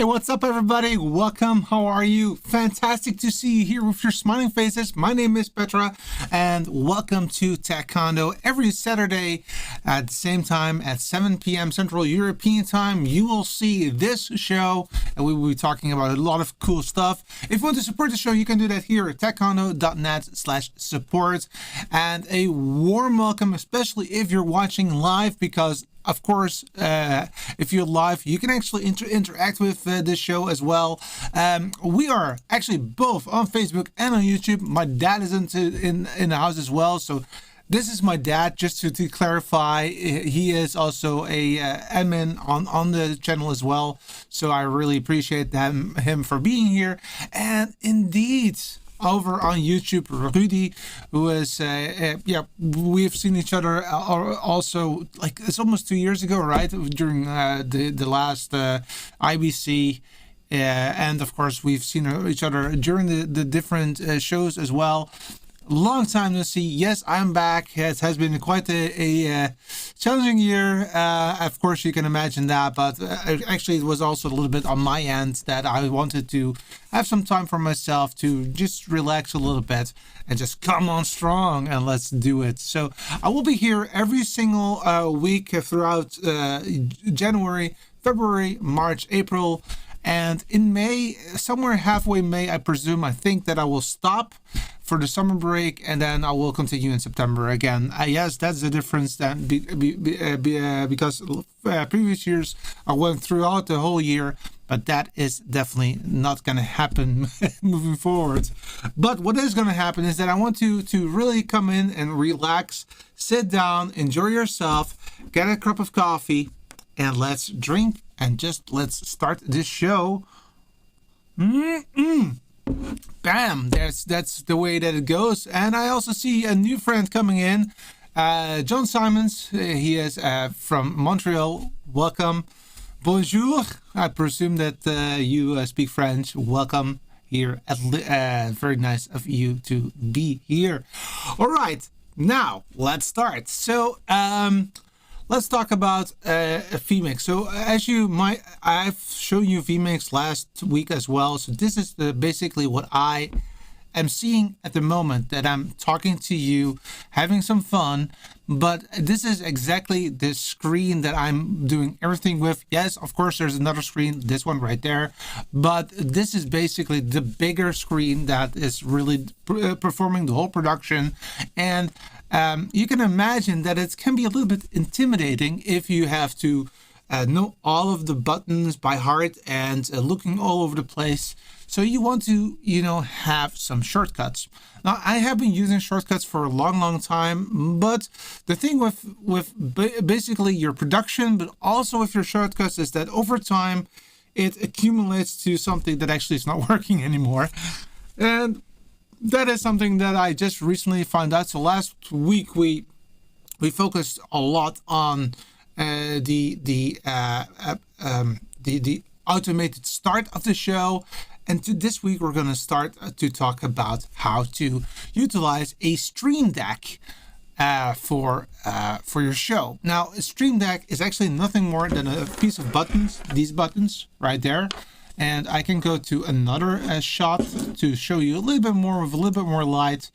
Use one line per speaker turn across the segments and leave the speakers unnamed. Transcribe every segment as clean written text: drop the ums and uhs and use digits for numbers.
Hey, what's up, everybody? Welcome. How are you? Fantastic to see you here with your smiling faces. My name is Petra, and welcome to TechCondo. Every Saturday at the same time at 7 p.m. Central European Time, you will see this show, and we will be talking about a lot of cool stuff. If you want to support the show, you can do that here at techcondo.net/support. And a warm welcome, especially if you're watching live, because of course, if you're live, you can actually interact with this show as well. We are actually both on Facebook and on YouTube. My dad is in the house as well. So this is my dad, just to clarify. He is also a admin on the channel as well. So I really appreciate him for being here. And indeed, over on YouTube, Rudy, who is, we've seen each other also, like, it's almost 2 years ago, right? During the last IBC. And of course, we've seen each other during the different shows as well. Long time no see. Yes, I'm back. It has been quite a challenging year. Of course, you can imagine that. But actually, it was also a little bit on my end that I wanted to have some time for myself to just relax a little bit and just come on strong and let's do it. So I will be here every single week throughout January, February, March, April. And in May, somewhere halfway May, I presume, I think that I will stop for the summer break, and then I will continue in September again. Yes, that's the difference then, because previous years I went throughout the whole year, but that is definitely not going to happen moving forward. But what is going to happen is that I want to really come in and relax, sit down, enjoy yourself, get a cup of coffee, and let's drink and just let's start this show. Bam! That's the way that it goes. And I also see a new friend coming in, John Simons. He is from Montreal. Welcome. Bonjour. I presume that you speak French. Welcome here. Very nice of you to be here. All right, now let's start. So let's talk about vMix. So as you might, I've shown you vMix last week as well. So this is basically what I am seeing at the moment, that I'm talking to you, having some fun. But this is exactly the screen that I'm doing everything with. Yes, of course, there's another screen, this one right there. But this is basically the bigger screen that is really performing the whole production. And you can imagine that it can be a little bit intimidating if you have to know all of the buttons by heart and looking all over the place. So you want to, have some shortcuts. Now, I have been using shortcuts for a long time, but the thing with basically your production, but also with your shortcuts, is that over time, it accumulates to something that actually is not working anymore. And that is something that I just recently found out. So last week we focused a lot on the automated start of the show, and this week we're going to start to talk about how to utilize a Streamdeck for your show. Now, a Streamdeck is actually nothing more than a piece of buttons. These buttons right there. And I can go to another shot to show you a little bit more with a little bit more light.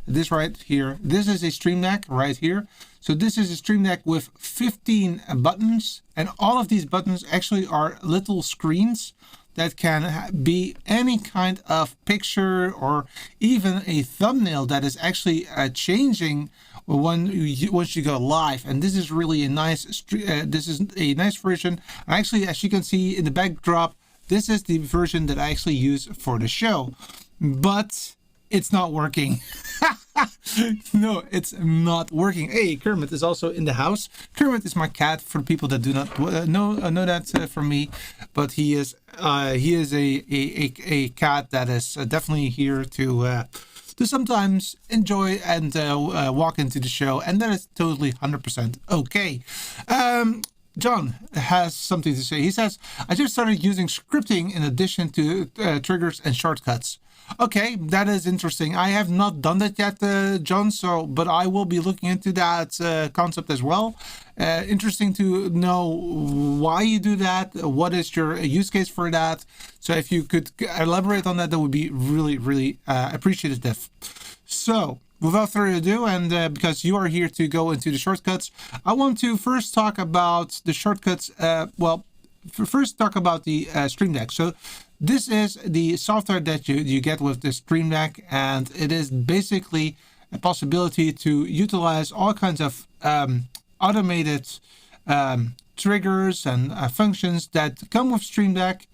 This right here. This is a Streamdeck right here. So this is a Streamdeck with 15 buttons. And all of these buttons actually are little screens that can be any kind of picture or even a thumbnail that is actually changing once you go live. And this is really a nice this is a nice version. Actually, as you can see in the backdrop, this is the version that I actually use for the show, but it's not working. No, it's not working. Hey, Kermit is also in the house. Kermit is my cat, for people that do not know that from me, but he is a cat that is definitely here to sometimes enjoy and walk into the show, and that is totally 100% okay. John has something to say. He says, I just started using scripting in addition to triggers and shortcuts. Okay, that is interesting. I have not done that yet, John, but I will be looking into that concept as well. interesting to know why you do that. What is your use case for that? So if you could elaborate on that, that would be really, really appreciative. So without further ado, and because you are here to go into the shortcuts, I want to first talk about the shortcuts. First talk about the Streamdeck. So this is the software that you get with the Streamdeck, and it is basically a possibility to utilize all kinds of automated triggers and functions that come with Streamdeck.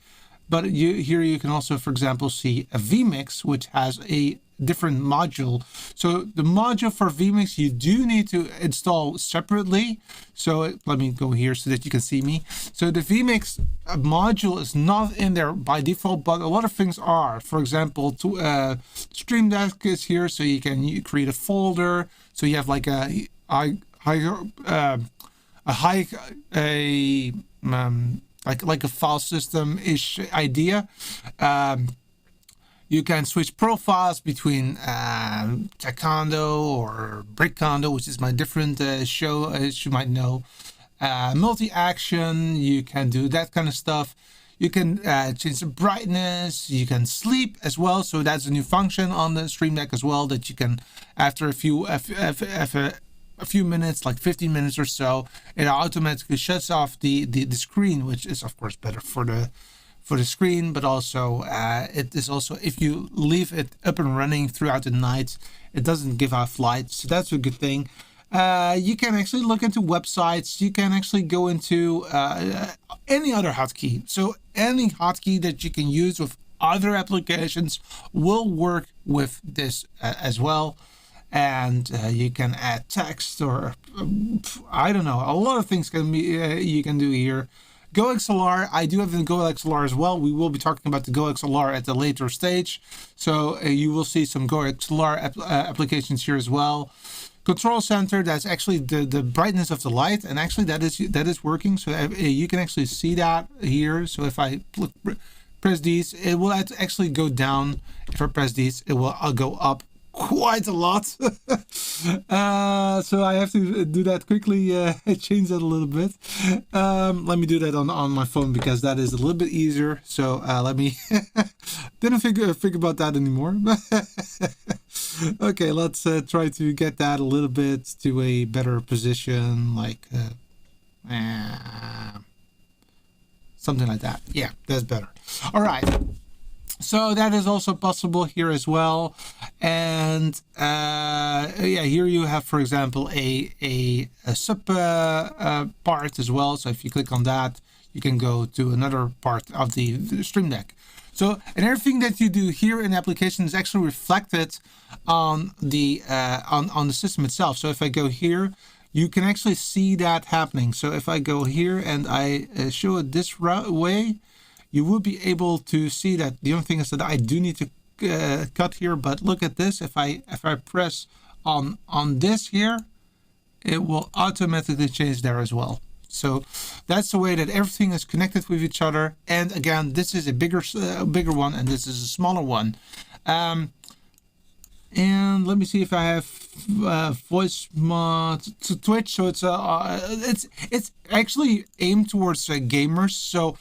But here you can also, for example, see a vMix, which has a different module. So the module for vMix you do need to install separately. So let me go here so that you can see me. So the vMix module is not in there by default, but a lot of things are. For example, Streamdeck is here, so you can create a folder. So you have like a file system-ish idea. You can switch profiles between TechCondo or BrickCondo, which is my different show, as you might know. Multi-action, you can do that kind of stuff. You can change the brightness. You can sleep as well. So that's a new function on the Streamdeck as well, that you can, after a few minutes, like 15 minutes or so, it automatically shuts off the screen, which is of course better for the screen, but also it is also, if you leave it up and running throughout the night, it doesn't give off light, so that's a good thing. You can actually look into websites. You can actually go into any other hotkey. So any hotkey that you can use with other applications will work with this as well. And you can add text, or I don't know, a lot of things can be you can do here. GoXLR, I do have the GoXLR as well. We will be talking about the GoXLR at a later stage. So you will see some GoXLR applications here as well. Control center, that's actually the brightness of the light, and actually that is working. So you can actually see that here. So if I press these, it will actually go down. If I press these, it will go up quite a lot. So I have to do that quickly, change that a little bit. Let me do that on my phone, because that is a little bit easier. So let me didn't figure about that anymore. Okay, let's try to get that a little bit to a better position, like something like that. Yeah, that's better. All right. So that is also possible here as well. And yeah, here you have, for example, a sub part as well. So if you click on that, you can go to another part of the Streamdeck. So, and everything that you do here in the application is actually reflected on the system itself. So if I go here, you can actually see that happening. So if I go here and I show it this way, you will be able to see that. The only thing is that I do need to cut here, but look at this. If I press on this here, it will automatically change there as well. So that's the way that everything is connected with each other. And again, this is a bigger one, and this is a smaller one. And let me see if I have voice mod to Twitch. So it's actually aimed towards gamers. So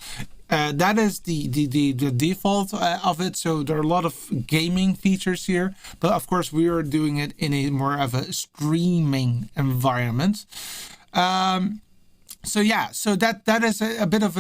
that is the default of it. So there are a lot of gaming features here, but of course we are doing it in a more of a streaming environment. So yeah, so that is a bit of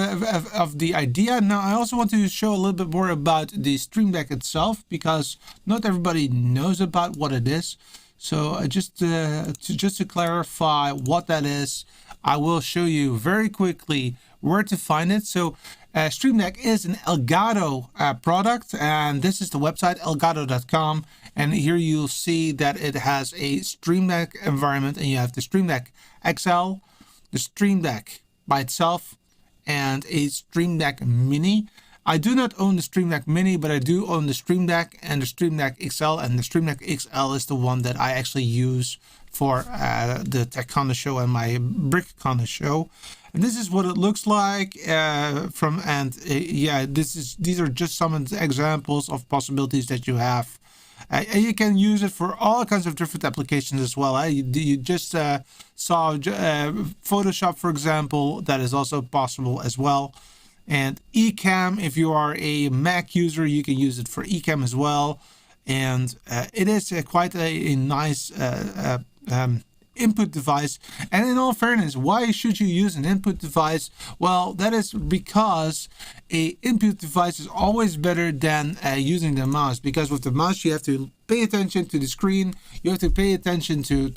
the idea. Now I also want to show a little bit more about the Streamdeck itself, because not everybody knows about what it is. So just to clarify what that is, I will show you very quickly where to find it. So Streamdeck is an Elgato product, and this is the website elgato.com. And here you'll see that it has a Streamdeck environment, and you have the Streamdeck XL, the Streamdeck by itself, and a Streamdeck Mini. I do not own the Streamdeck Mini, but I do own the Streamdeck and the Streamdeck XL, and the Streamdeck XL is the one that I actually use for the TechCondo show and my BrickCondo show. And this is what it looks like yeah, these are just some examples of possibilities that you have And you can use it for all kinds of different applications as well. You just saw Photoshop, for example. That is also possible as well. And Ecamm, if you are a Mac user, you can use it for Ecamm as well. And it is quite a nice input device. And in all fairness, why should you use an input device? Well, that is because a input device is always better than using the mouse, because with the mouse you have to pay attention to the screen, you have to pay attention to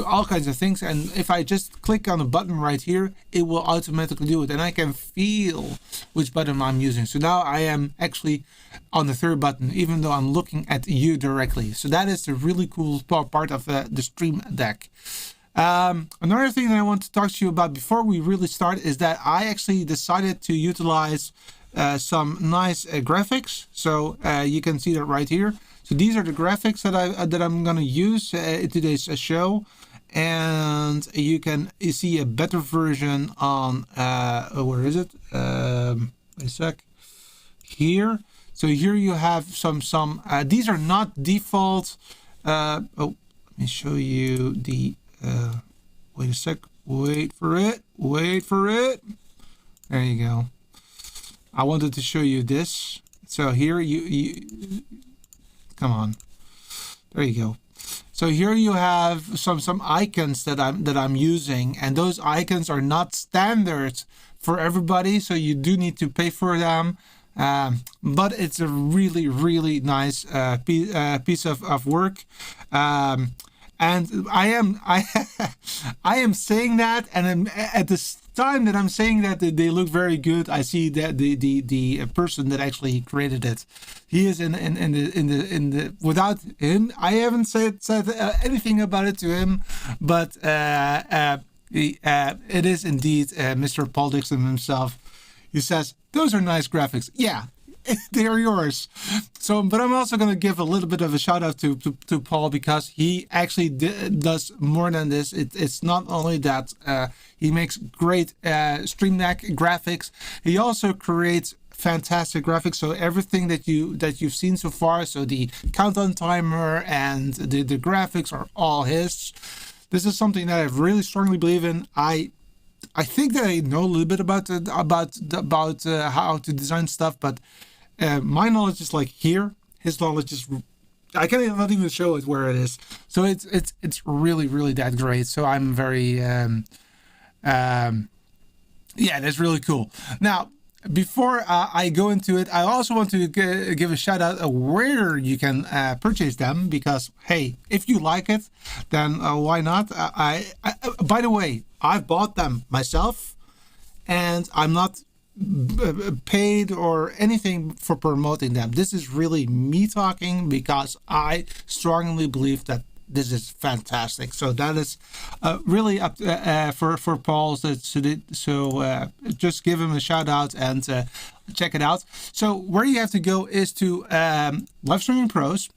all kinds of things. And if I just click on a button right here, it will automatically do it, and I can feel which button I'm using. So now I am actually on the third button, even though I'm looking at you directly. So that is the really cool part of the Streamdeck. Another thing that I want to talk to you about before we really start is that I actually decided to utilize some nice graphics. So you can see that right here. So these are the graphics that I'm going to use in today's show, and you can see a better version on where is it? Wait a sec. Here. So here you have some. These are not default. Oh, let me show you the. Wait a sec. Wait for it. Wait for it. There you go. I wanted to show you this. So here you come on. There you go. So here you have some icons that I'm using, and those icons are not standard for everybody, so you do need to pay for them. But it's a really nice piece of work. And I am saying that, and at the time that I'm saying that they look very good, I see that the person that actually created it, he is in the without him, I haven't said anything about it to him, but it is indeed Mr. Paul Dixon himself. He says those are nice graphics. Yeah. They are yours. So, but I'm also going to give a little bit of a shout out to Paul, because he actually does more than this. It's not only that he makes great Streamdeck graphics. He also creates fantastic graphics. So everything that you've seen so far, so the countdown timer and the graphics are all his. This is something that I really strongly believe in. I think that I know a little bit about how to design stuff, but my knowledge is like here. His knowledge is, I can't not even show it where it is. So it's really that great. So I'm very yeah, that's really cool. Now, before I go into it, I also want to give a shout out of where you can purchase them, because hey, if you like it, then why not? I by the way, I've bought them myself, and I'm not paid or anything for promoting them. This is really me talking, because I strongly believe that this is fantastic. So that is really up for Paul. So just give him a shout out and check it out. So where you have to go is to Live Streaming Pros,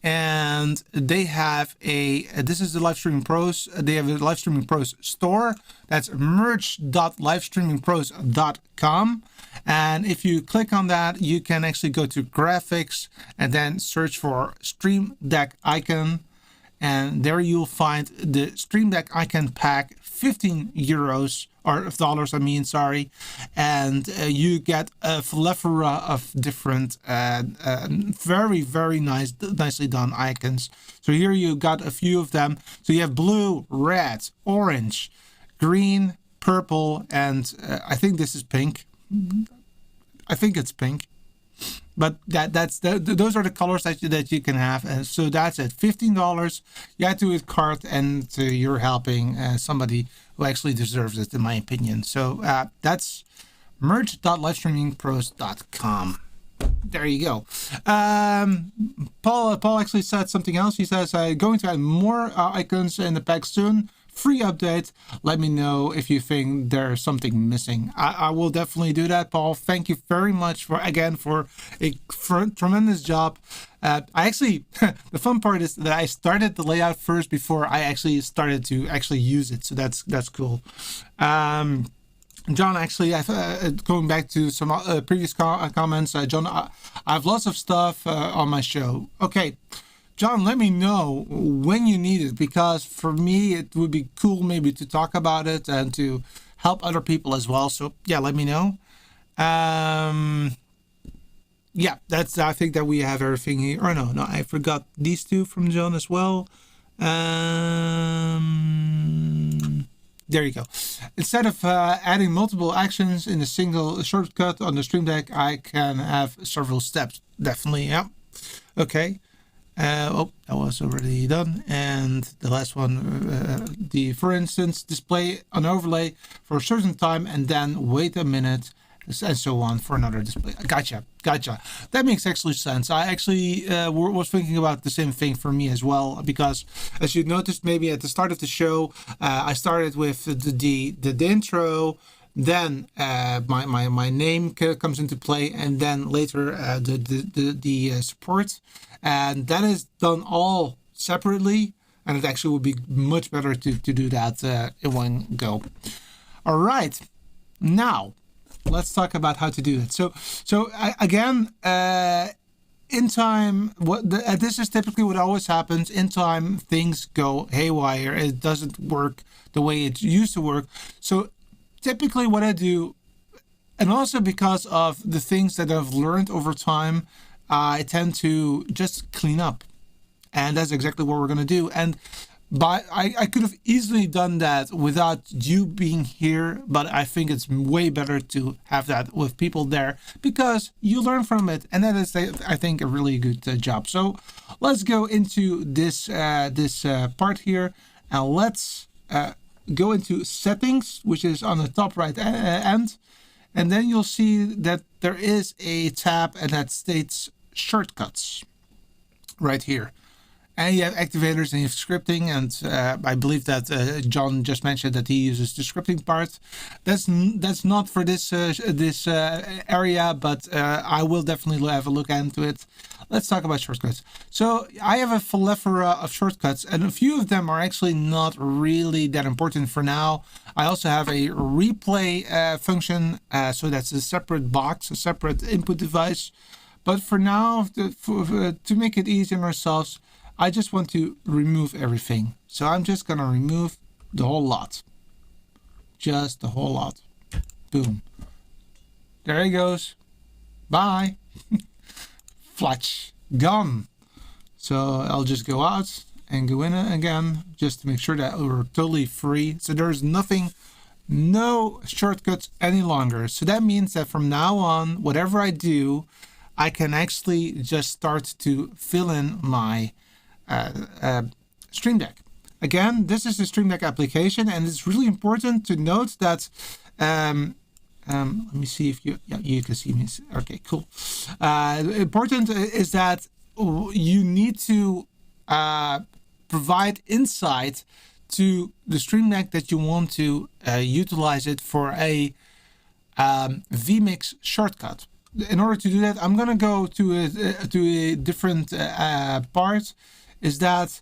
and they have this is the Live Streaming Pros. They have a Live Streaming Pros store. That's merch.livestreamingpros.com. And if you click on that, you can actually go to graphics and then search for Streamdeck icon. And there you'll find the Streamdeck icon pack, 15 euros or dollars, I mean, sorry. And you get a plethora of different, very nicely done icons. So here you got a few of them. So you have blue, red, orange, green, purple, and I think this is pink. I think it's pink. But those are the colors that you can have, and so that's it. $15. You add to it cart, and you're helping somebody who actually deserves it, in my opinion. So that's merch.livestreamingpros.com. There you go. Paul actually said something else. He says going to add more icons in the pack soon. Free update. Let me know if you think there's something missing. I will definitely do that, Paul. Thank you very much for a tremendous job. I actually, the fun part is that I started the layout first before I actually started to use it. So that's cool. John, actually, going back to some previous comments, John, I have lots of stuff on my show. Okay, John, let me know when you need it, because for me, it would be cool maybe to talk about it and to help other people as well. So yeah, let me know. Yeah, I think that we have everything here. Oh no, I forgot these two from John as well. There you go. Instead of adding multiple actions in a single shortcut on the Stream Deck, I can have several steps. Definitely, yeah. Okay. Oh, that was already done. And the last one, for instance, display an overlay for a certain time and then wait a minute and so on for another display. Gotcha. That makes actually sense. I actually was thinking about the same thing for me as well, because as you noticed maybe at the start of the show, I started with the intro, then my name comes into play, and then later the support, and that is done all separately, and it actually would be much better to do that in one go. All right, now let's talk about how to do that. So again, in time, this is typically what always happens. In time, things go haywire. It doesn't work the way it used to work. So typically what I do, and also because of the things that I've learned over time, I tend to just clean up. And that's exactly what we're going to do. And I could have easily done that without you being here, but I think it's way better to have that with people there, because you learn from it, and that is, I think, a really good job. So let's go into this part here, and let's go into settings, which is on the top right end, and then you'll see that there is a tab and that states shortcuts right here. And you have activators and you have scripting, and I believe that John just mentioned that he uses the scripting part. That's not for this area, but I will definitely have a look into it. Let's talk about shortcuts. So I have a plethora of shortcuts, and a few of them are actually not really that important for now. I also have a replay function, so that's a separate box, a separate input device. But for now, to make it easy on ourselves, I just want to remove everything. So I'm just going to remove the whole lot. Just the whole lot. Boom. There he goes. Bye. Flatch. Gone. So I'll just go out and go in again, just to make sure that we're totally free. So there's no shortcuts any longer. So that means that from now on, whatever I do, I can actually just start to fill in my Stream Deck. Again, this is the Stream Deck application, and it's really important to note that let me see if you can see me. Okay, cool. Important is that you need to provide insight to the Stream Deck that you want to utilize it for a vMix shortcut. In order to do that, I'm going to go to a different part. Is that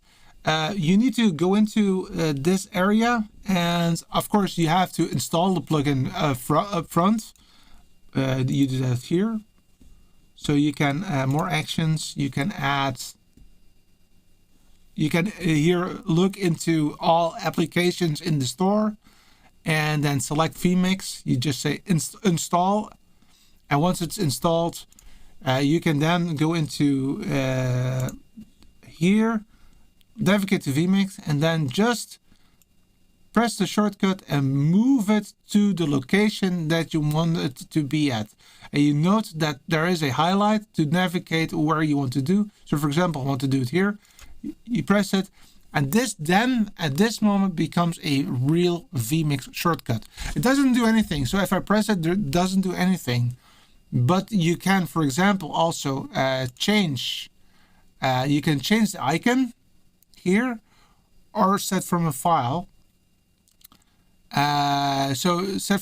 you need to go into this area, and of course you have to install the plugin up front. You do that here, so you can more actions. You can add. You can here look into all applications in the store, and then select vMix. You just say install, and once it's installed, you can then go into here, navigate to vMix, and then just press the shortcut and move it to the location that you want it to be at. And you note that there is a highlight to navigate where you want to do. So for example, I want to do it here. You press it, and this then at this moment becomes a real vMix shortcut. It doesn't do anything. So if I press it, it doesn't do anything. But you can, for example, also change. You can change the icon here, or set from a file. So set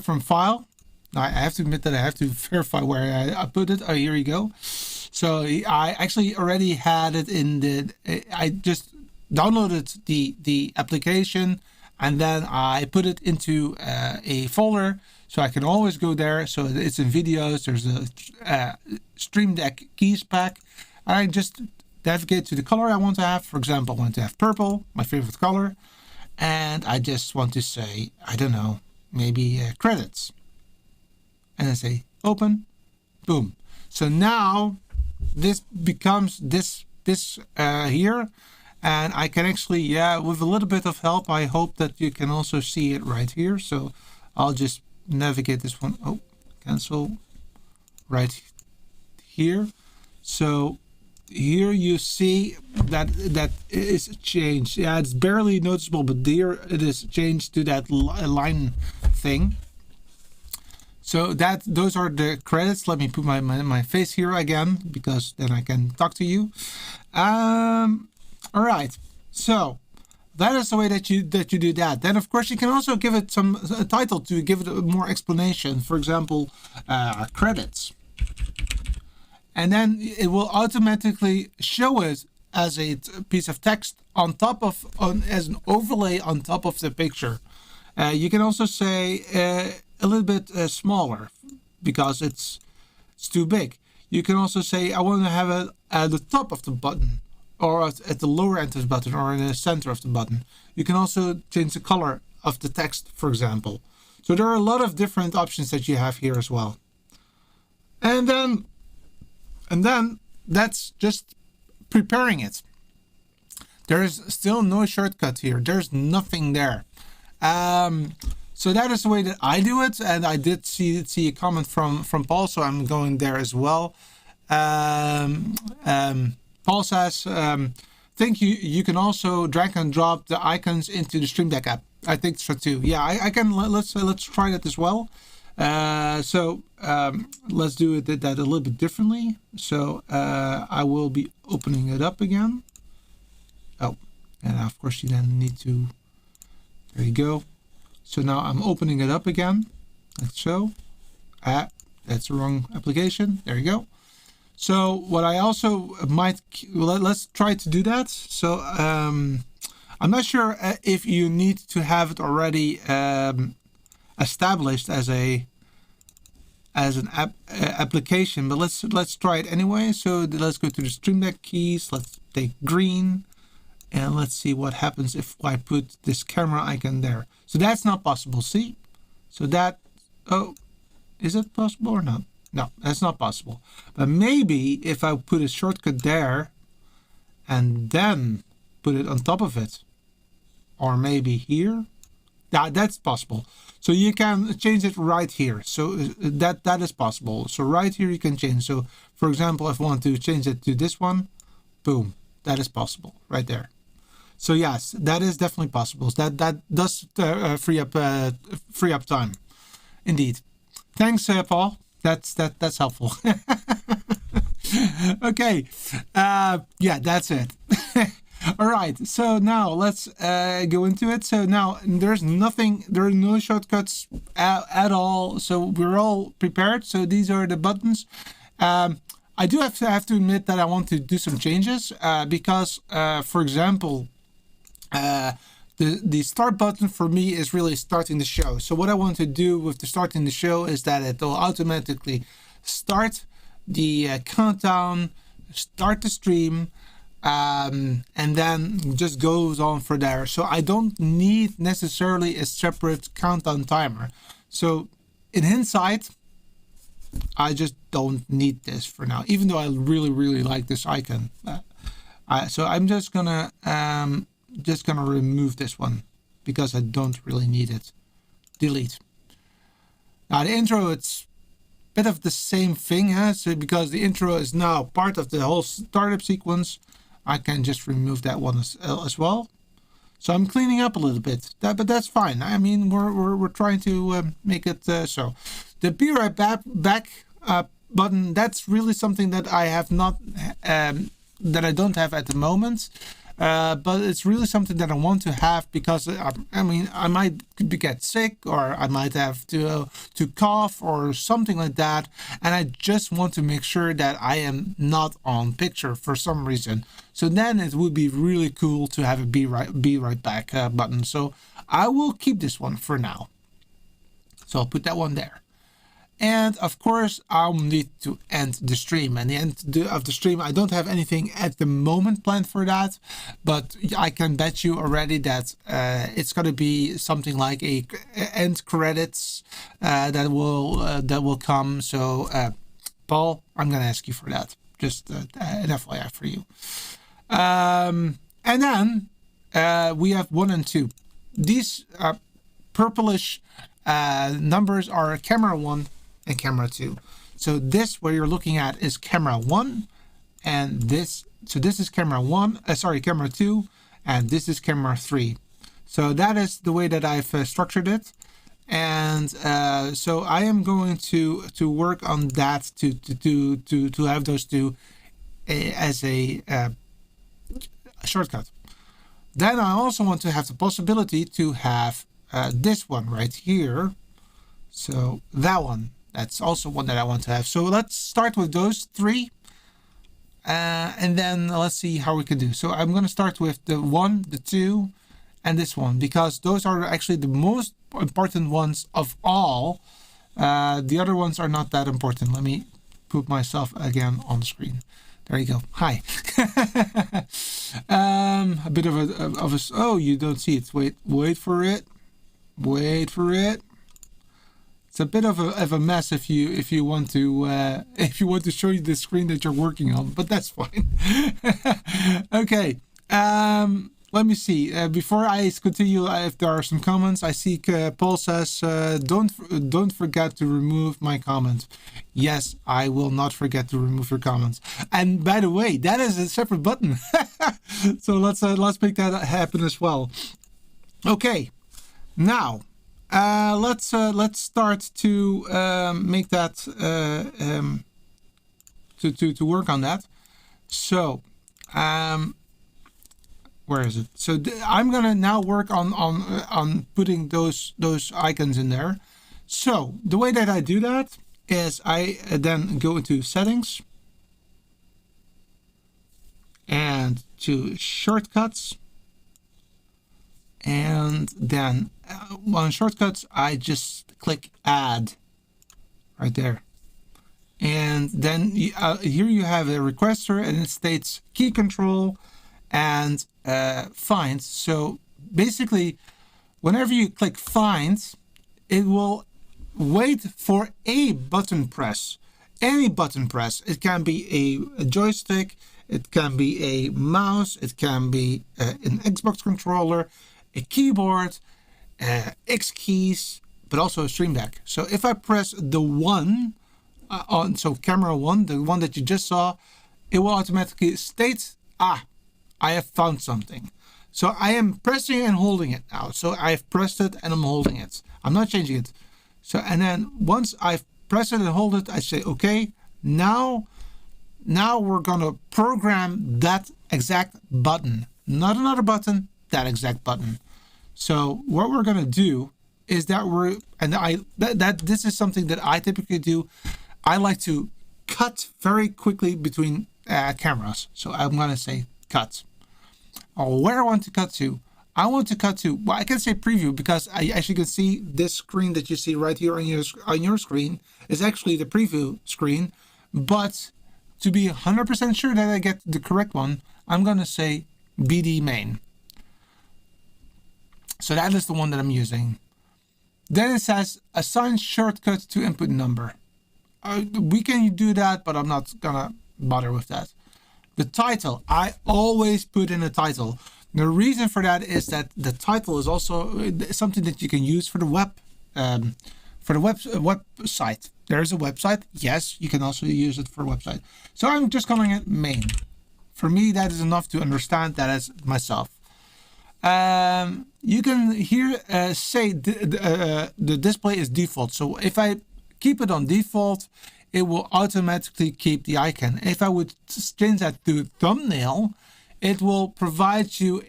from file. Now I have to admit that I have to verify where I put it. Oh, here you go. So I actually already had it in I just downloaded the application, and then I put it into a folder, so I can always go there. So it's in videos. There's a Streamdeck keys pack. I just navigate to the color I want to have. For example, I want to have purple, my favorite color, and I just want to say, I don't know, maybe credits, and I say open, boom. So now this becomes this here, and I can actually, yeah, with a little bit of help, I hope that you can also see it right here. So I'll just navigate this one. Oh, cancel right here. So here you see that is changed. Yeah, it's barely noticeable, but there it is changed to that line thing. So those are the credits. Let me put my face here again, because then I can talk to you. All right. So that is the way that you do that. Then of course you can also give it a title to give it more explanation. For example, credits, and then it will automatically show it as a piece of text on top of as an overlay on top of the picture. You can also say a little bit smaller because it's too big. You can also say I want to have it at the top of the button, or at the lower end of the button, or in the center of the button. You can also change the color of the text, for example. So there are a lot of different options that you have here as well. And then that's just preparing it. There is still no shortcut here. There's nothing there. So that is the way that I do it, and I did see a comment from Paul, so I'm going there as well. Paul says, think you can also drag and drop the icons into the Streamdeck app. I think so too. Yeah, I can. Let's try that as well. So let's do that a little bit differently. So I will be opening it up again. Oh, and of course you then need to. There you go. So now I'm opening it up again, like so. That's the wrong application. There you go. So what I also might, let's try to do that. So I'm not sure if you need to have it already established as an application, but let's try it anyway. So let's go to the Streamdeck keys. Let's take green. And let's see what happens if I put this camera icon there. So that's not possible, see? So that, oh, is it possible or not? No, that's not possible. But maybe if I put a shortcut there and then put it on top of it, or maybe here, that's possible. So you can change it right here. So that is possible. So right here you can change. So for example, if I want to change it to this one, boom, that is possible right there. So yes, that is definitely possible. That does free up time, indeed. Thanks, Paul. That's helpful. Okay, yeah, that's it. All right. So now let's go into it. So now there are no shortcuts at all. So we're all prepared. So these are the buttons. I do have to admit that I want to do some changes because, for example, the start button for me is really starting the show. So what I want to do with the starting the show is that it will automatically start the countdown, start the stream, and then just goes on for there. So I don't need necessarily a separate countdown timer. So in hindsight, I just don't need this for now, even though I really like this icon. So I'm just gonna remove this one because I don't really need it. Delete. Now the intro, it's a bit of the same thing, huh? So because the intro is now part of the whole startup sequence, I can just remove that one as well. So I'm cleaning up a little bit, but that's fine. I mean, we're trying to make it so. The Be Right Back button, that's really something that I have not, that I don't have at the moment. But it's really something that I want to have because I mean I might get sick, or I might have to cough or something like that, and I just want to make sure that I am not on picture for some reason. So then it would be really cool to have a be right back button. So I will keep this one for now. So I'll put that one there. And of course, I'll need to end the stream. And the end of the stream, I don't have anything at the moment planned for that, but I can bet you already that it's going to be something like a end credits that will come. So, Paul, I'm going to ask you for that. Just an FYI for you. And then we have 1 and 2. These purplish numbers are camera 1 and camera 2. So this where you're looking at is camera 1, and this is camera 1, camera 2, and this is camera 3. So that is the way that I've structured it. And so I am going to work on that to have those two as a shortcut. Then I also want to have the possibility to have this one right here. So that one, that's also one that I want to have. So let's start with those 3. And then let's see how we can do. So I'm going to start with the 1, the 2, and this one, because those are actually the most important ones of all. The other ones are not that important. Let me put myself again on the screen. There you go. Hi. A bit of a oh, you don't see it. Wait for it. Wait for it. It's a bit of a mess if you want to show you the screen that you're working on, but that's fine. Okay. Let me see. Before I continue, if there are some comments, I see Paul says, "Don't forget to remove my comments." Yes, I will not forget to remove your comments. And by the way, that is a separate button. So let's make that happen as well. Okay, now let's start to make that to work on that. So. Where is it? So I'm gonna now work on putting those icons in there. So the way that I do that is I then go into settings and to shortcuts, and then on shortcuts I just click add right there, and then here you have a requester and it states key control and find. So basically, whenever you click find, it will wait for a button press, any button press. It can be a joystick, it can be a mouse, it can be an Xbox controller, a keyboard, X keys, but also a Streamdeck. So if I press the 1 on, so camera 1, the one that you just saw, it will automatically state, I have found something. So I am pressing and holding it now. So I've pressed it and I'm holding it. I'm not changing it. So, and then once I've pressed it and hold it, I say, okay, now we're going to program that exact button, not another button, that exact button. So what we're going to do is that this is something that I typically do. I like to cut very quickly between cameras. So I'm going to say cut. Where I want to cut to, I want to cut to, well, I can say preview because I actually can see this screen that you see right here on your screen is actually the preview screen. But to be 100% sure that I get the correct one, I'm going to say BD main. So that is the one that I'm using. Then it says assign shortcut to input number. We can do that, but I'm not gonna bother with that. The title, I always put in a title. The reason for that is that the title is also something that you can use for the website. There is a website. Yes, you can also use it for a website. So I'm just calling it main. For me, that is enough to understand that as myself. You can here say the display is default. So if I keep it on default, it will automatically keep the icon. If I would change that to thumbnail, it will provide you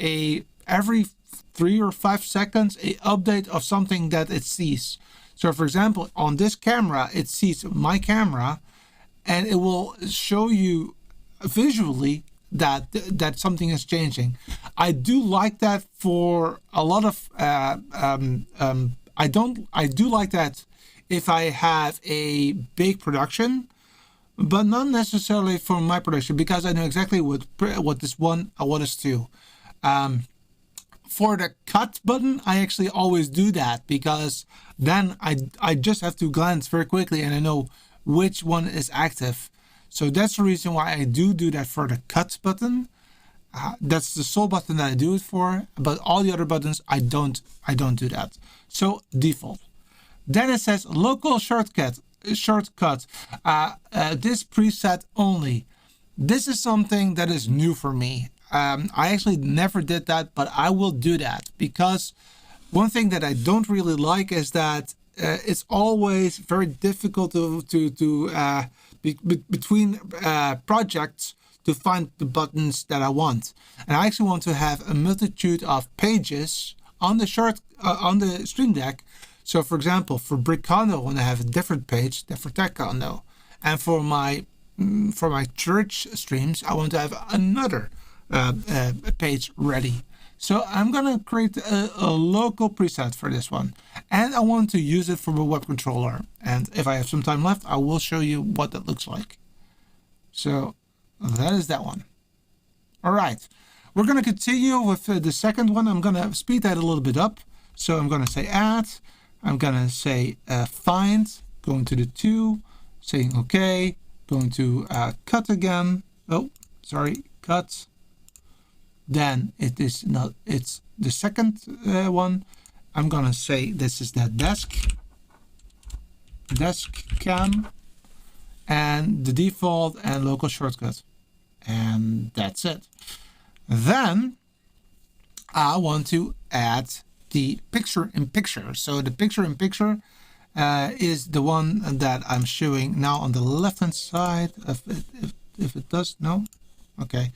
every 3 or 5 seconds a update of something that it sees. So for example, on this camera, it sees my camera and it will show you visually that something is changing. I do like that for a lot of I do like that if I have a big production, but not necessarily for my production, because I know exactly what this one I want us to. For the cut button, I actually always do that, because then I just have to glance very quickly and I know which one is active. So that's the reason why I do that for the cut button. That's the sole button that I do it for, but all the other buttons I don't do that. So default. Then it says local shortcut. This preset only. This is something that is new for me. I actually never did that, but I will do that, because one thing that I don't really like is that it's always very difficult between projects to find the buttons that I want. And I actually want to have a multitude of pages on the Streamdeck. So for example, for TechCondo, I want to have a different page than for TechCondo. And for my church streams, I want to have another page ready. So I'm gonna create a local preset for this one, and I want to use it for a web controller. And if I have some time left, I will show you what that looks like. So that is that one. All right, we're gonna continue with the second one. I'm gonna speed that a little bit up. So I'm gonna say add. I'm gonna say find. Going to the 2, saying okay. Going to cut again. Oh, sorry, cut. Then it's the second one. I'm gonna say this is that desk cam, and the default and local shortcut, and that's it. Then I want to add the picture-in-picture. So the picture-in-picture is the one that I'm showing now on the left-hand side. If it does, no, okay.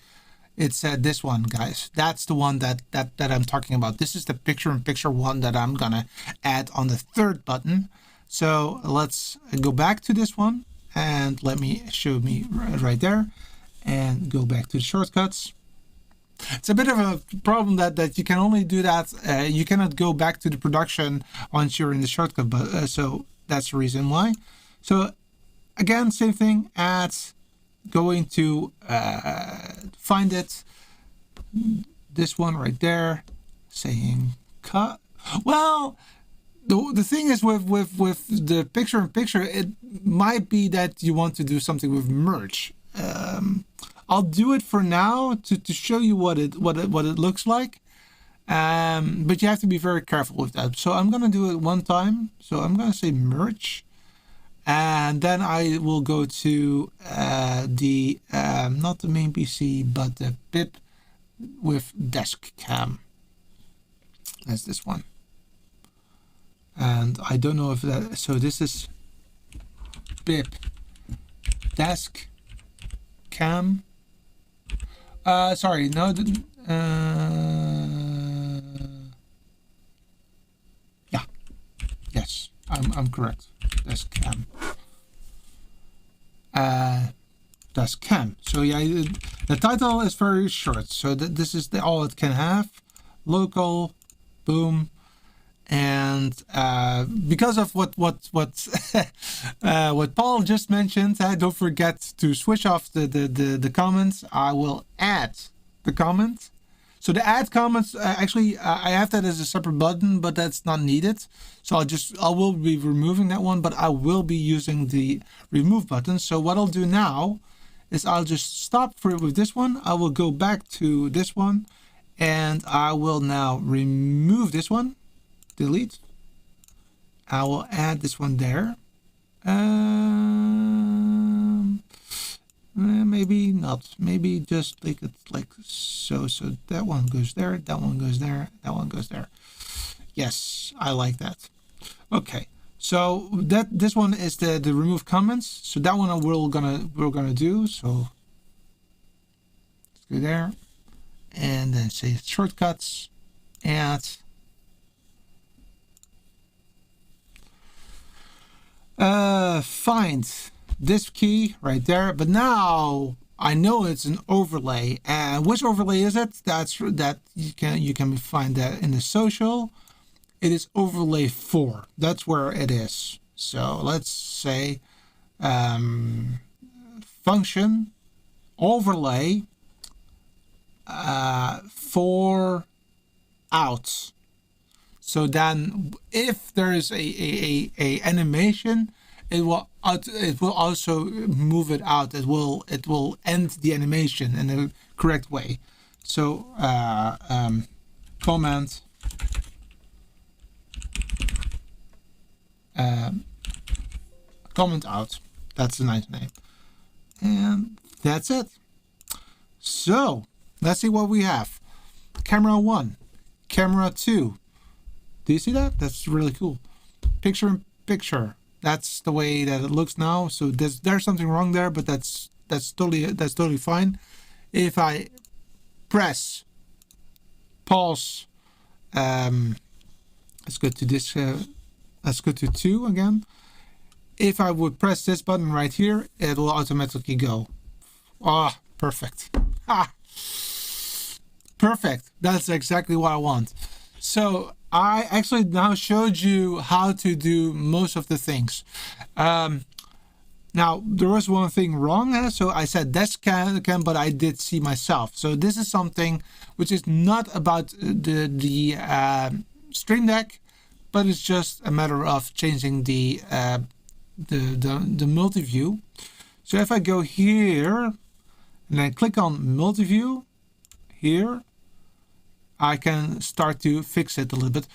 It's this one, guys. That's the one that I'm talking about. This is the picture-in-picture one that I'm gonna add on the third button. So let's go back to this one, and let me show me right there, and go back to the shortcuts. It's a bit of a problem that you can only do that. You cannot go back to the production once you're in the shortcut, but so that's the reason why. So again, same thing. Add. Going to find it, this one right there, saying cut. Well, the thing is with the picture-in-picture, it might be that you want to do something with merge. I'll do it for now to show you what it looks like, but you have to be very careful with that. So I'm gonna do it one time. So I'm gonna say merge. And then I will go to the not the main PC, but the pip with desk cam. That's this one. And I don't know if that, so this is pip desk cam. Sorry, no, yeah, yes, I'm correct. Desk cam. Desk cam. So yeah, the title is very short. So this is all it can have. Local, boom, and because of what what Paul just mentioned, don't forget to switch off the comments. I will add the comment. So the add comments, actually, I have that as a separate button, but that's not needed. So I will be removing that one, but I will be using the remove button. So what I'll do now is I'll just stop with this one. I will go back to this one, and I will now remove this one, delete. I will add this one there. Maybe not. Maybe just like it like so. So that one goes there. That one goes there. That one goes there. Yes, I like that. Okay. So this one is the remove comments. So that one we're gonna do. So let's go there, and then say shortcuts, add. Find this key right there. But now I know it's an overlay. And which overlay is it? That you can find that in the social. It is overlay 4. That's where it is. So let's say function overlay for out. So then if there is a animation, it will also move it out. It will end the animation in the correct way. So comment comment out. That's a nice name. And that's it. So let's see what we have. Camera 1, camera 2. Do you see that? That's really cool. Picture in picture. That's the way that it looks now. So there's something wrong there, but that's totally fine. If I press pause, let's go to this. Let's go to 2 again. If I would press this button right here, it will automatically go. Ah, perfect. Ah, perfect. That's exactly what I want. So I actually now showed you how to do most of the things. Now there was one thing wrong. So I said desk cam, but I did see myself. So this is something which is not about the Streamdeck, but it's just a matter of changing the multi-view. So if I go here and then click on multi-view here, I can start to fix it a little bit.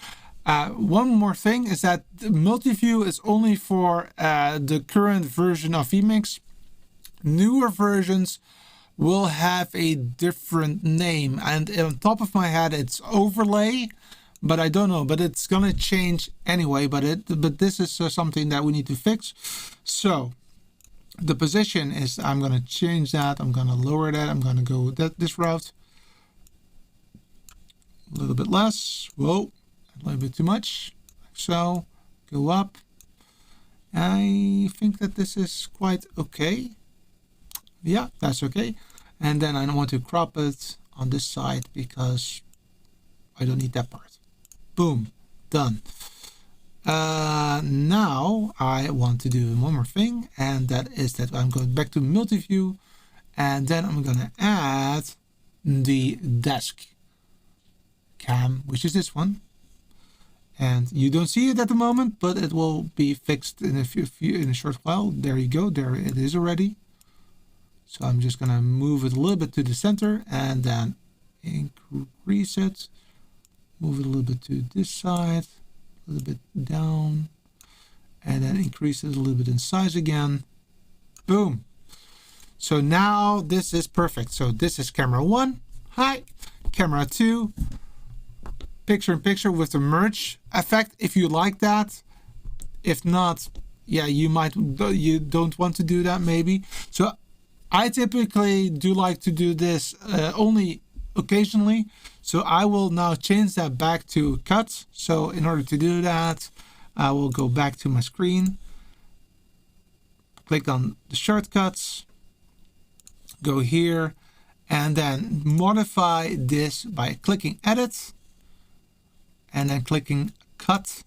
One more thing is that the multi-view is only for the current version of vMix. Newer versions will have a different name, and on top of my head it's overlay, but I don't know, but it's gonna change anyway. But this is something that we need to fix. So the position is, I'm gonna change that. I'm gonna lower that. I'm gonna go this route. A little bit less. Whoa, a little bit too much. Like so. Go up. I think that this is quite okay. Yeah, that's okay. And then I don't want to crop it on this side because I don't need that part. Boom, done. Now I want to do one more thing, and that is that I'm going back to multi-view, and then I'm going to add the desk cam, which is this one. And you don't see it at the moment, but it will be fixed in a short while. There you go. There it is already. So I'm just going to move it a little bit to the center and then increase it. Move it a little bit to this side, a little bit down, and then increase it a little bit in size again. Boom. So now this is perfect. So this is camera 1. Hi. Camera 2. Picture in picture with the merge effect, if you like that. If not, yeah, you don't want to do that maybe. So I typically do like to do this only occasionally. So I will now change that back to cut. So in order to do that, I will go back to my screen, click on the shortcuts, go here, and then modify this by clicking edit and then clicking cut,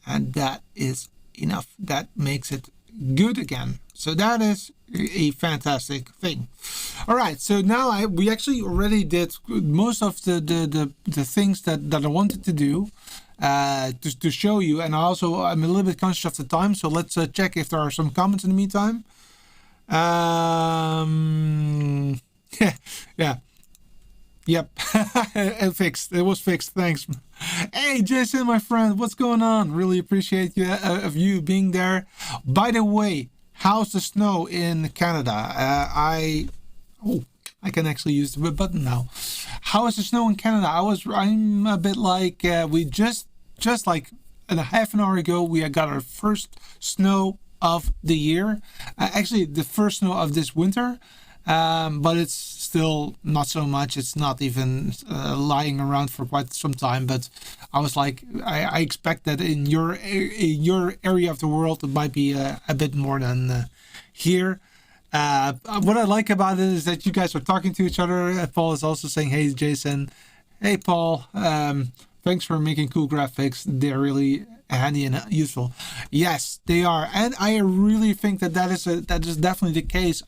and that is enough. That makes it good again. So that is a fantastic thing. All right, so now we actually already did most of the things that I wanted to do to show you, and also I'm a little bit conscious of the time, so let's check if there are some comments in the meantime. Yeah. Yep, it was fixed. Thanks. Hey, Jason, my friend, what's going on? Really appreciate you of you being there. By the way, how's the snow in Canada? I can actually use the button now. How is the snow in Canada? I'm a bit like we just like a half an hour ago we got our first snow of the year. Actually, the first snow of this winter. But it's still not so much. It's not even lying around for quite some time. But I was like, I expect that in your area of the world it might be a bit more than here. What I like about it is that you guys are talking to each other. Paul is also saying, "Hey, Jason. Hey, Paul. Thanks for making cool graphics. They're really handy and useful." Yes, they are, and I really think that is definitely the case.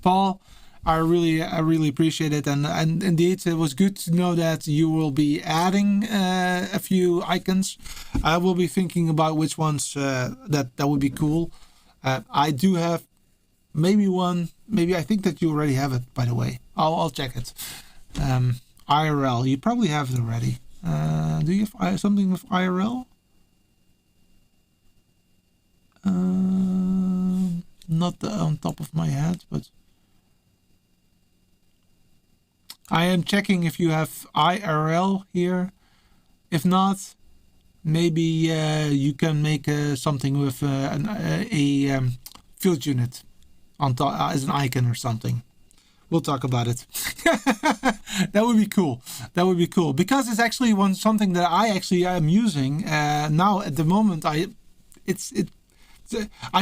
Paul, I really appreciate it, and indeed it was good to know that you will be adding a few icons. I will be thinking about which ones that would be cool. I do have maybe one. Maybe I think that you already have it. By the way, I'll check it. IRL, you probably have it already. Do you have something with IRL? Not on top of my head, but I am checking if you have IRL here. If not, maybe you can make something with a field unit on top as an icon or something. We'll talk about it. That would be cool. That would be cool because it's actually something that I actually am using now at the moment. I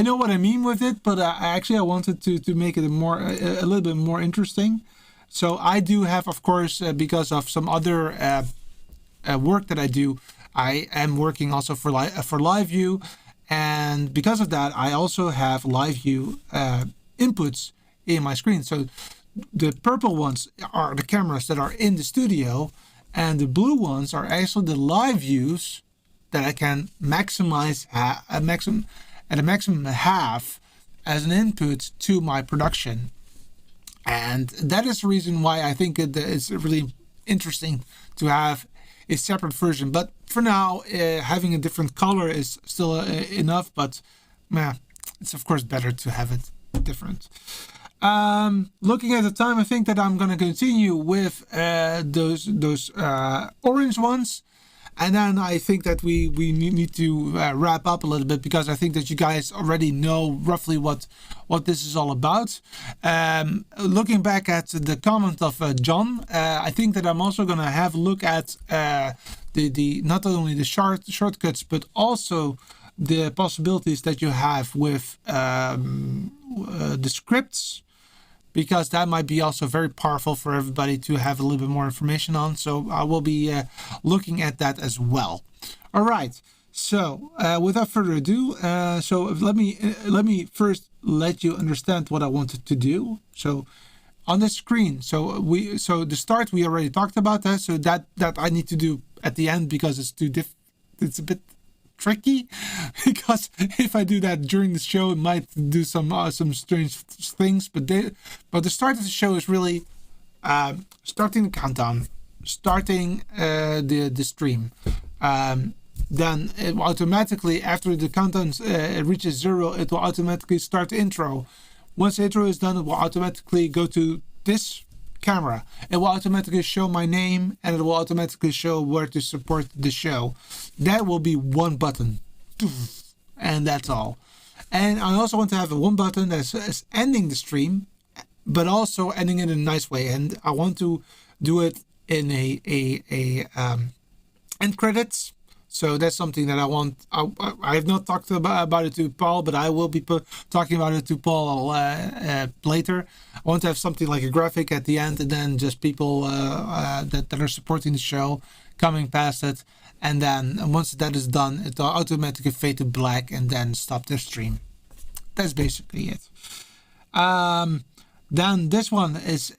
know what I mean with it, but I wanted to make it a little bit more interesting. So I do have, of course, because of some other work that I do, I am working also for LiveView, and because of that, I also have LiveView inputs in my screen. So the purple ones are the cameras that are in the studio, and the blue ones are actually the live views that I can maximize at a maximum half as an input to my production. And that is the reason why I think it's really interesting to have a separate version. But for now, having a different color is still enough. But it's of course better to have it different. Looking at the time, I think that I'm going to continue with those orange ones. And then I think that we need to wrap up a little bit, because I think that you guys already know roughly what this is all about. Looking back at the comment of John, I think that I'm also going to have a look at the not only the shortcuts, but also the possibilities that you have with the scripts, because that might be also very powerful for everybody to have a little bit more information on. So I will be looking at that as well. All right. So without further ado, so let me first let you understand what I wanted to do. So on the screen, so the start we already talked about that. So that I need to do at the end, because it's a bit tricky, because if I do that during the show, it might do some strange things. But the start of the show is really starting the countdown, starting the stream. Then it will automatically, after the countdown reaches 0, it will automatically start the intro. Once the intro is done, it will automatically go to this camera. It will automatically show my name, and it will automatically show where to support the show. That will be one button, and that's all. And I also want to have one button that's ending the stream, but also ending it in a nice way. And I want to do it in a end credits. So that's something that I want. I have not talked about it to Paul, but I will be talking about it to Paul later. I want to have something like a graphic at the end, and then just people that are supporting the show coming past it. And then once that is done, it will automatically fade to black and then stop the stream. That's basically it. Then this one is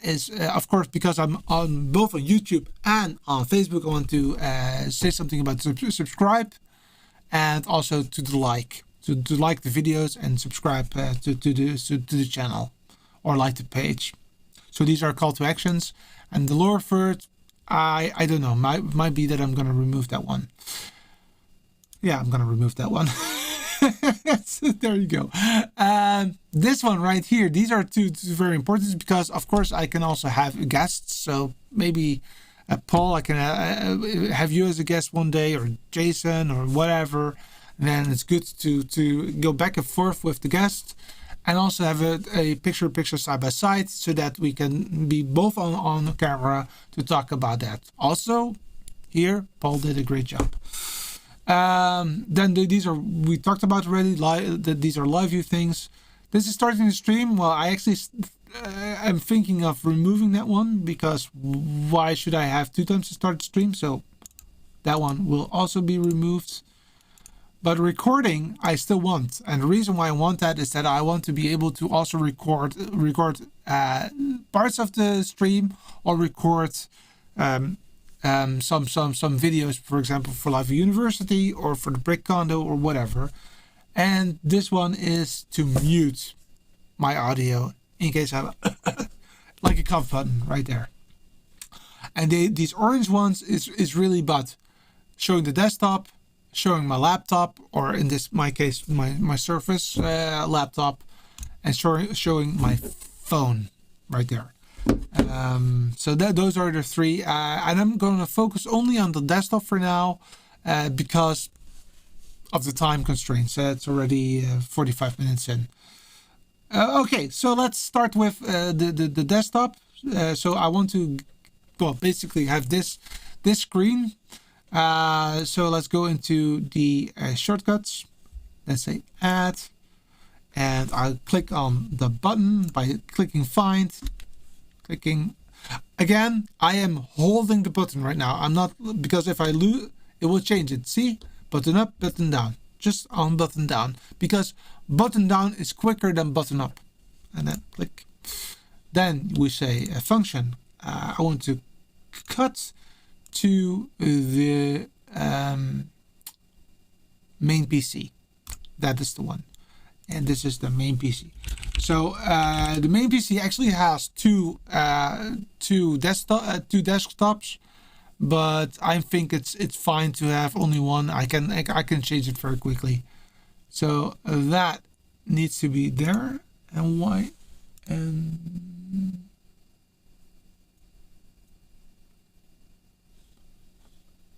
of course, because I'm on both on YouTube and on Facebook, I want to say something about subscribe, and also to like the videos and subscribe to the channel, or like the page. So these are call to actions. And the lower third, I don't know, might be that I'm gonna remove that one. Yeah, I'm gonna remove that one. There you go. This one right here, these are two very important, because of course I can also have guests. So maybe Paul, I can have you as a guest one day, or Jason, or whatever. And then it's good to go back and forth with the guest, and also have a picture side by side, so that we can be both on camera to talk about that. Also, here Paul did a great job. Then these are, we talked about already, these are live view things. This is starting the stream. Well, I actually am thinking of removing that one, because why should I have 2 times to start the stream? So that one will also be removed. But recording, I still want. And the reason why I want that is that I want to be able to also record parts of the stream, or record some videos, for example, for Live University or for the TechCondo or whatever. And this one is to mute my audio in case I have like a cough button right there. And these orange ones is really about showing the desktop, showing my laptop, or in my case, my Surface laptop, and showing my phone right there. So those are the 3. And I'm going to focus only on the desktop for now, because of the time constraints. It's already 45 minutes in. Okay, so let's start with the desktop. So I want to, well, basically have this screen. So let's go into the shortcuts. Let's say add, and I'll click on the button by clicking find. Clicking again. I am holding the button right now. I'm not, because if I lose, it will change it. See, button up, button down. Just on button down, because button down is quicker than button up. And then click. Then we say a function. I want to cut to the main PC. That is the one, and this is the main PC. So the main PC actually has two desktops, but I think it's fine to have only one. I can change it very quickly. So that needs to be there. And why? And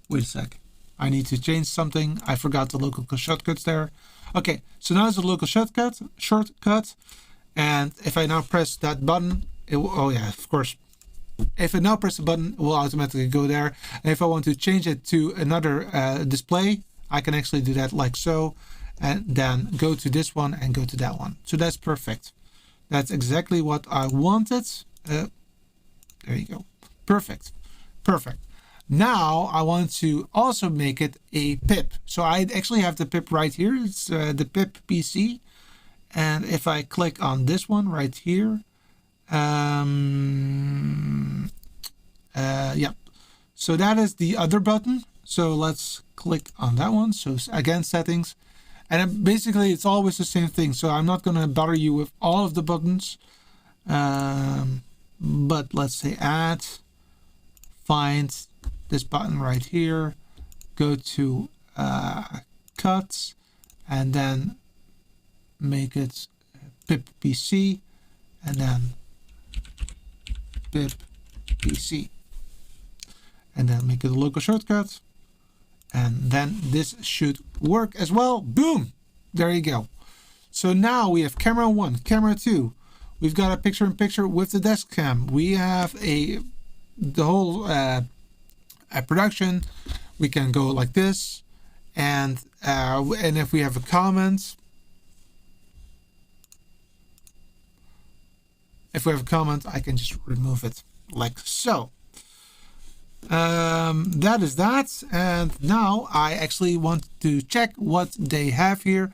wait a sec. I need to change something. I forgot the local shortcuts there. Okay, so now it's the local shortcut. And if I now press that button, it will, oh yeah, of course. If I now press the button, it will automatically go there. And if I want to change it to another display, I can actually do that like so. And then go to this one and go to that one. So that's perfect. That's exactly what I wanted. There you go. Perfect. Perfect. Now I want to also make it a pip. So I actually have the pip right here. It's the pip PC. And if I click on this one right here, yeah. So that is the other button. So let's click on that one. So again, settings. And basically it's always the same thing. So I'm not going to bother you with all of the buttons. But let's say add, find this button right here, go to cut, and then make it pip PC, and then pip PC, and then make it a local shortcut, and then this should work as well. Boom, there you go. So now we have camera 1, camera 2, we've got a picture-in-picture with the desk cam, we have the whole production. We can go like this, and if we have a comment, I can just remove it like so. That is that. And now I actually want to check what they have here.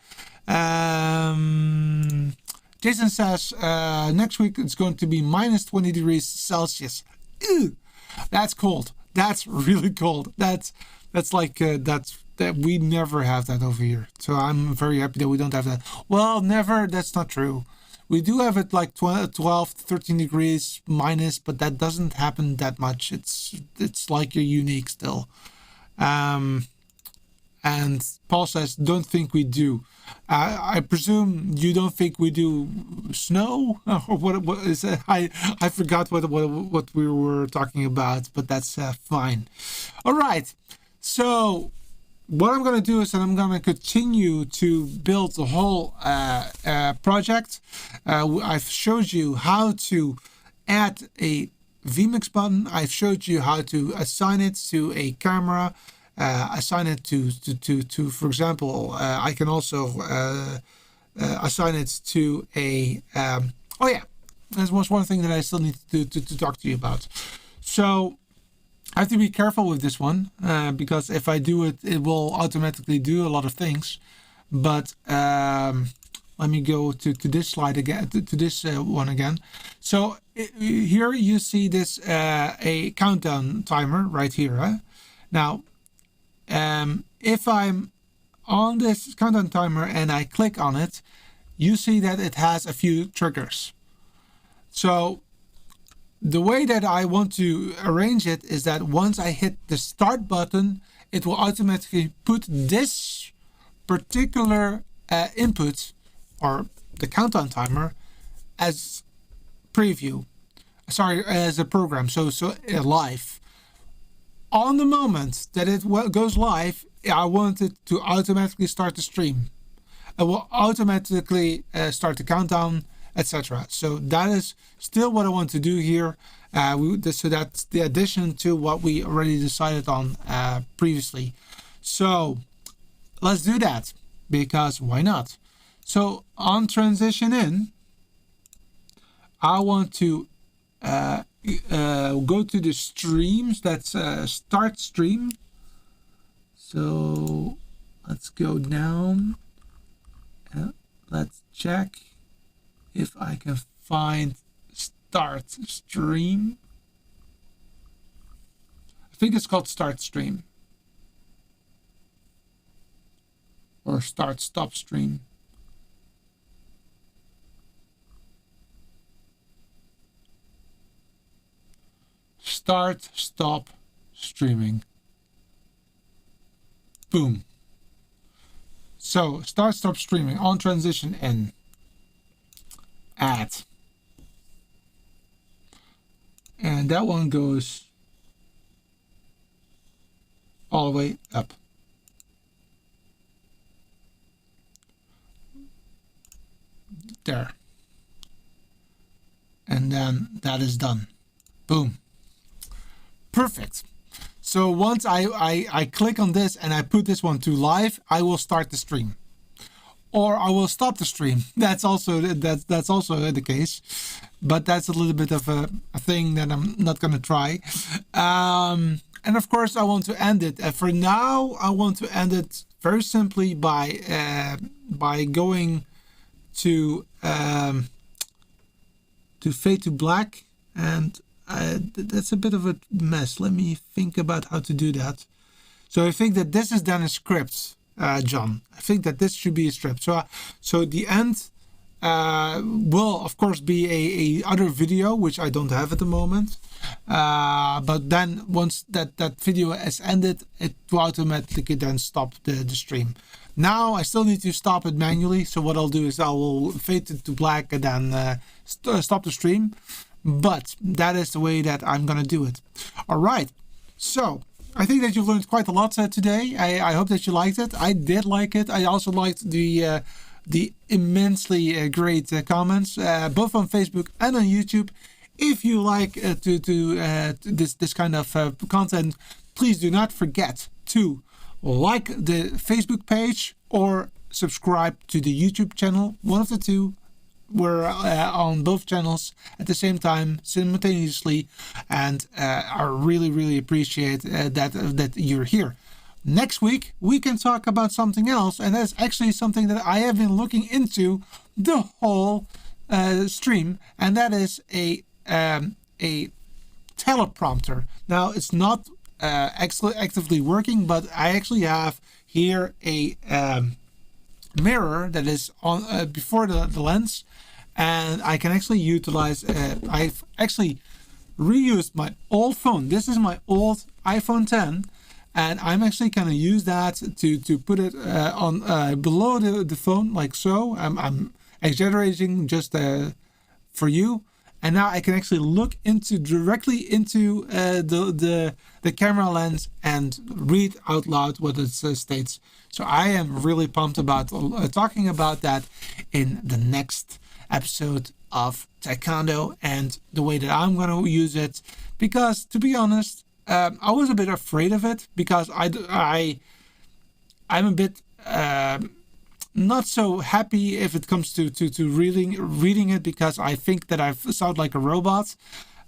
Jason says next week it's going to be minus 20 degrees Celsius. Ew, that's cold. That's really cold. That's like that we never have that over here. So I'm very happy that we don't have that. Well, never. That's not true. We do have it like 12, 13 degrees minus, but that doesn't happen that much. It's like you're unique still. And Paul says, don't think we do. I presume you don't think we do snow, or what is it? I forgot what we were talking about, but that's fine. All right. So what I'm going to do is that I'm going to continue to build the whole project. I've showed you how to add a vMix button. I've showed you how to assign it to a camera. Assign it to for example, I can also assign it to a, oh yeah, that was one thing that I still need to talk to you about. So I have to be careful with this one, because if I do it, it will automatically do a lot of things. But let me go to this slide again, to this one again. So here you see this a countdown timer right here. Now, if I'm on this countdown timer and I click on it, you see that it has a few triggers. So the way that I want to arrange it is that once I hit the start button, it will automatically put this particular input, or the countdown timer, as preview. Sorry, as a program. So live. On the moment that it goes live, I want it to automatically start the stream. It will automatically start the countdown, etc. So that is still what I want to do here. So that's the addition to what we already decided on previously. So let's do that, because why not? So on transition in, I want to go to the streams. That's start stream. So let's go down. Let's check if I can find start stream. I think it's called start stream, or start stop stream. Start stop streaming. Boom. So start stop streaming on transition in. Add. And that one goes all the way up. There. And then that is done. Boom. Perfect. So once I click on this and I put this one to live, I will start the stream, or I will stop the stream. That's also the case, but that's a little bit of a thing that I'm not going to try. And of course, I want to end it. For now, I want to end it very simply by going to fade to black, and that's a bit of a mess. Let me think about how to do that. So I think that this is then a script, John. I think that this should be a script. So the end will of course be a other video, which I don't have at the moment. But then once that video is ended, it will automatically then stop the stream. Now I still need to stop it manually. So what I'll do is I will fade it to black and then stop the stream. But that is the way that I'm going to do it. All right. So I think that you've learned quite a lot today. I hope that you liked it. I did like it. I also liked the immensely great comments, both on Facebook and on YouTube. If you like this kind of content, please do not forget to like the Facebook page or subscribe to the YouTube channel. One of the two. We're on both channels at the same time, simultaneously, and I really appreciate that you're here. Next week we can talk about something else, and that's actually something that I have been looking into the whole stream, and that is a teleprompter. Now it's not actively working, but I actually have here a mirror that is on before the lens, and I can actually utilize I've actually reused my old phone. This is my old iPhone 10, and I'm actually going to use that to put it on below the phone, like so. I'm exaggerating just for you, and now I can actually look directly into the camera lens and read out loud what it states. So I am really pumped about talking about that in the next episode of TechCondo and the way that I'm going to use it. Because to be honest, I was a bit afraid of it, because I'm a bit not so happy if it comes to reading it, because I think that I sound like a robot.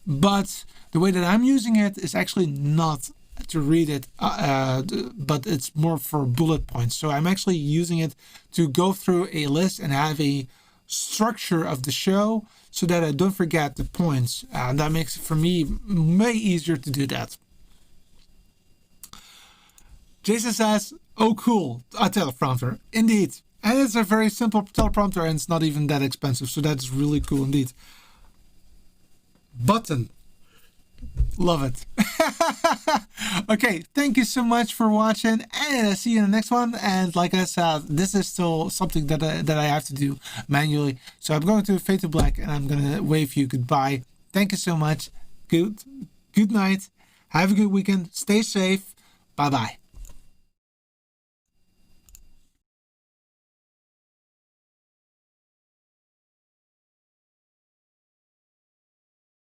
But the way that I'm using it is actually not to read it, but it's more for bullet points. So I'm actually using it to go through a list and have a structure of the show so that I don't forget the points. And that makes it for me way easier to do that. Jason says, oh cool, a teleprompter. Indeed. And it's a very simple teleprompter, and it's not even that expensive. So that's really cool indeed. Button. Love it. Okay, thank you so much for watching, and I'll see you in the next one. And like I said, this is still something that I have to do manually. So I'm going to fade to black, and I'm going to wave you goodbye. Thank you so much. Good night. Have a good weekend. Stay safe. Bye-bye.